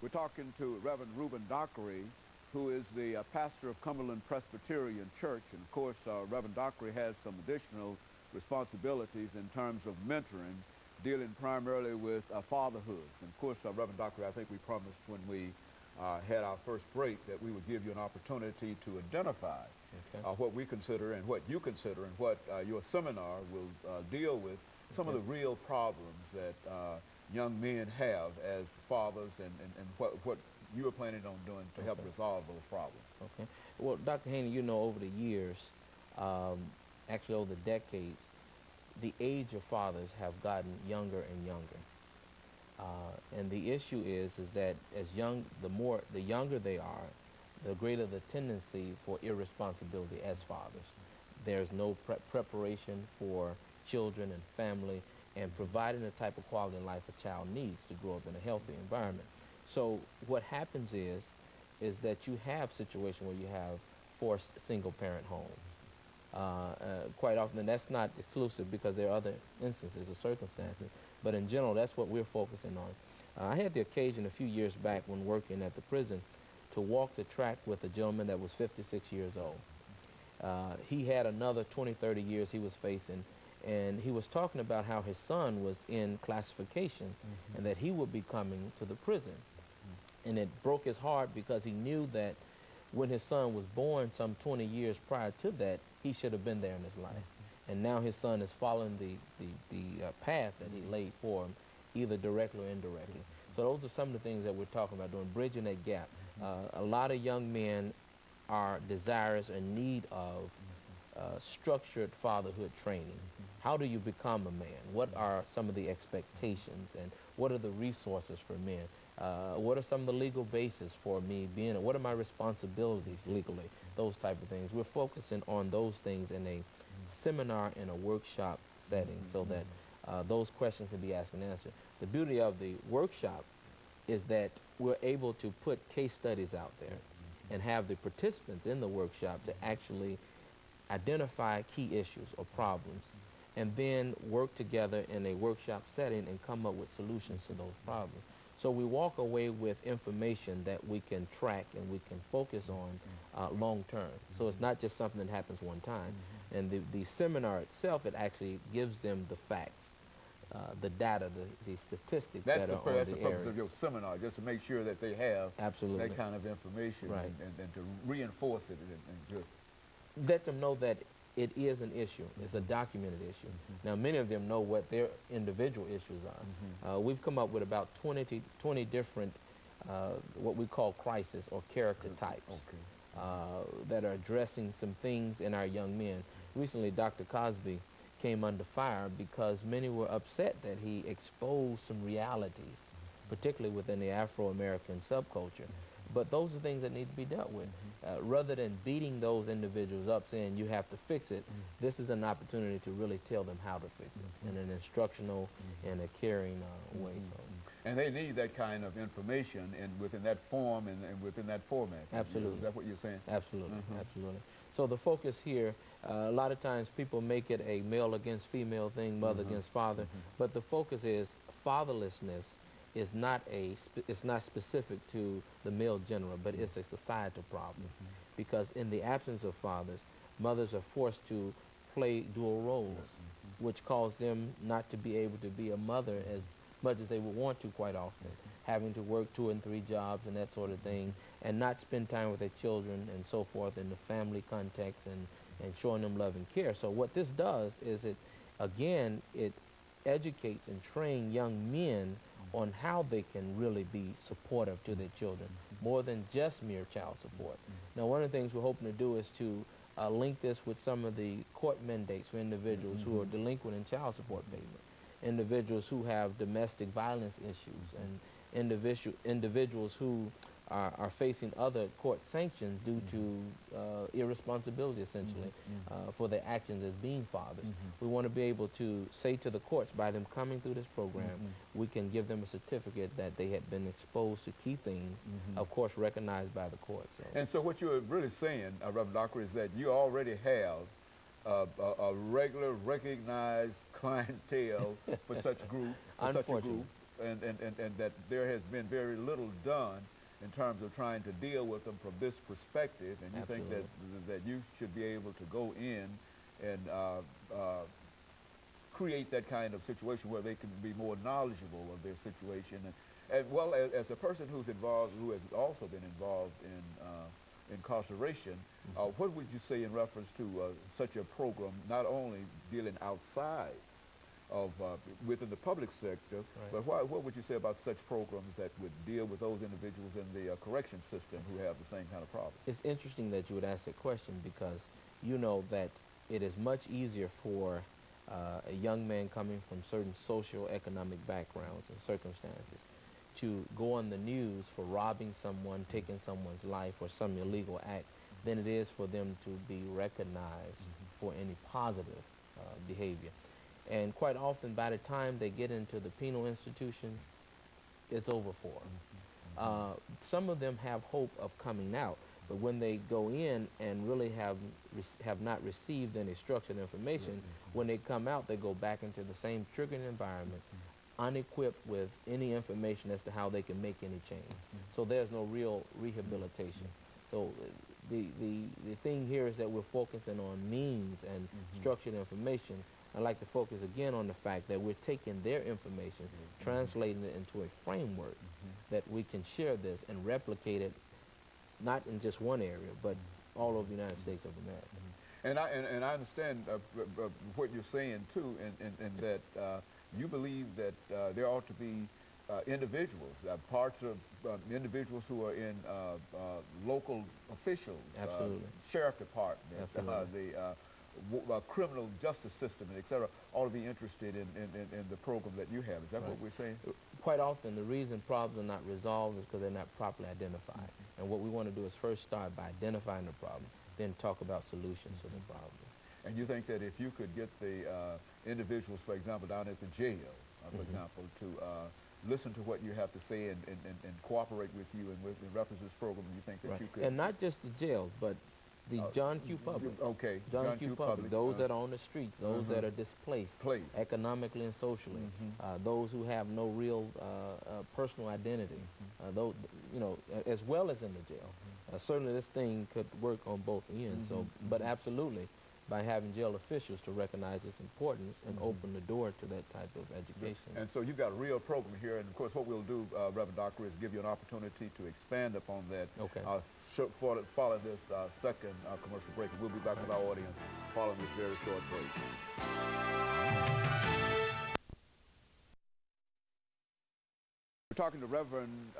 We're talking to Reverend Reuben Dockery, who is the pastor of Cumberland Presbyterian Church. And of course, Reverend Dockery has some additional responsibilities in terms of mentoring, dealing primarily with fatherhoods. And of course, Reverend Dockery, I think we promised when we had our first break that we would give you an opportunity to identify what we consider and what you consider and what your seminar will deal with, some of the real problems that young men have as fathers, and what you are planning on doing to help resolve those problems. Okay. Well, Dr. Haney, you know, over the years, actually over the decades, the age of fathers have gotten younger and younger. And the issue is that the younger they are, the greater the tendency for irresponsibility as fathers. There's no preparation for children and family and providing the type of quality in life a child needs to grow up in a healthy environment. So what happens is that you have situations where you have forced single-parent homes. Quite often, and that's not exclusive because there are other instances or circumstances, but in general, that's what we're focusing on. I had the occasion a few years back when working at the prison to walk the track with a gentleman that was 56 years old. He had another 20, 30 years he was facing, and he was talking about how his son was in classification and that he would be coming to the prison. And it broke his heart because he knew that when his son was born some 20 years prior to that, he should have been there in his life. And now his son is following the path that he laid for him, either directly or indirectly. So those are some of the things that we're talking about doing, bridging that gap. A lot of young men are desirous and need of structured fatherhood training. How do you become a man? What are some of the expectations, and what are the resources for men? What are some of the legal basis for me being, what are my responsibilities legally? Those type of things. We're focusing on those things in a seminar and a workshop setting so that those questions can be asked and answered. The beauty of the workshop is that we're able to put case studies out there and have the participants in the workshop to actually identify key issues or problems and then work together in a workshop setting and come up with solutions to those problems. So we walk away with information that we can track and we can focus on long term. So it's not just something that happens one time. And the seminar itself, it actually gives them the facts, the data, the statistics that are on the area. That's the purpose of your seminar, just to make sure that they have that kind of information, right, and to reinforce it and just let them know that it is an issue. It's a documented issue. Now, many of them know what their individual issues are. We've come up with about 20 different what we call crisis or character types that are addressing some things in our young men. Recently, Dr. Cosby came under fire because many were upset that he exposed some realities, particularly within the Afro-American subculture. But those are things that need to be dealt with. Rather than beating those individuals up saying you have to fix it, this is an opportunity to really tell them how to fix it in an instructional and a caring way. So. And they need that kind of information within that form and within that format. Absolutely. Is that what you're saying? Absolutely, absolutely. So the focus here, a lot of times people make it a male against female thing, mother against father, but the focus is fatherlessness is not it's not specific to the male gender, but it's a societal problem. Because in the absence of fathers, mothers are forced to play dual roles, which cause them not to be able to be a mother as much as they would want to quite often, having to work 2 and 3 jobs and that sort of thing, and not spend time with their children and so forth in the family context and showing them love and care. So what this does is it educates and trains young men on how they can really be supportive to their children, more than just mere child support. Now, one of the things we're hoping to do is to link this with some of the court mandates for individuals who are delinquent in child support payment, individuals who have domestic violence issues, and individuals who are facing other court sanctions due to irresponsibility, essentially, for their actions as being fathers. We want to be able to say to the courts, by them coming through this program, we can give them a certificate that they had been exposed to key things, of course, recognized by the courts. So. And so what you're really saying, Reverend Dockery, is that you already have a regular, recognized clientele for such a group, and that there has been very little done in terms of trying to deal with them from this perspective, and you Absolutely. think that you should be able to go in and create that kind of situation where they can be more knowledgeable of their situation, and well, as a person who's involved, who has also been involved in incarceration, what would you say in reference to such a program, not only dealing outside of within the public sector, Right. but what would you say about such programs that would deal with those individuals in the correction system who have the same kind of problem? It's interesting that you would ask that question because you know that it is much easier for a young man coming from certain social economic backgrounds and circumstances to go on the news for robbing someone, taking someone's life, or some illegal act than it is for them to be recognized for any positive behavior. And quite often, by the time they get into the penal institutions, it's over for them. Some of them have hope of coming out, but when they go in and really have not received any structured information, when they come out, they go back into the same triggering environment, unequipped with any information as to how they can make any change. So there's no real rehabilitation. So the thing here is that we're focusing on means and structured information. I'd like to focus again on the fact that we're taking their information, translating it into a framework that we can share this and replicate it, not in just one area, but all over the United States of America. And I understand what you're saying too, and that you believe that there ought to be individuals, parts of individuals who are in local officials, sheriff department, the criminal justice system, and et cetera, ought to be interested in the program that you have. Is that what we're saying? Quite often, the reason problems are not resolved is because they're not properly identified. And what we want to do is first start by identifying the problem, then talk about solutions to the problem. And you think that if you could get the individuals, for example, down at the jail, for example, to listen to what you have to say and cooperate with you and with in reference to this program, you think that you could... And not just the jails, but the John Q. Public. Okay. John Q. Public. Those that are on the streets, those that are displaced economically and socially, those who have no real personal identity, those, you know, as well as in the jail. Certainly this thing could work on both ends. So, but absolutely, by having jail officials to recognize its importance and open the door to that type of education. And so you've got a real program here, and of course what we'll do, Reverend Dockery, is give you an opportunity to expand upon that. Okay. Follow this second commercial break, and we'll be back with our audience following this very short break. We're talking to Reverend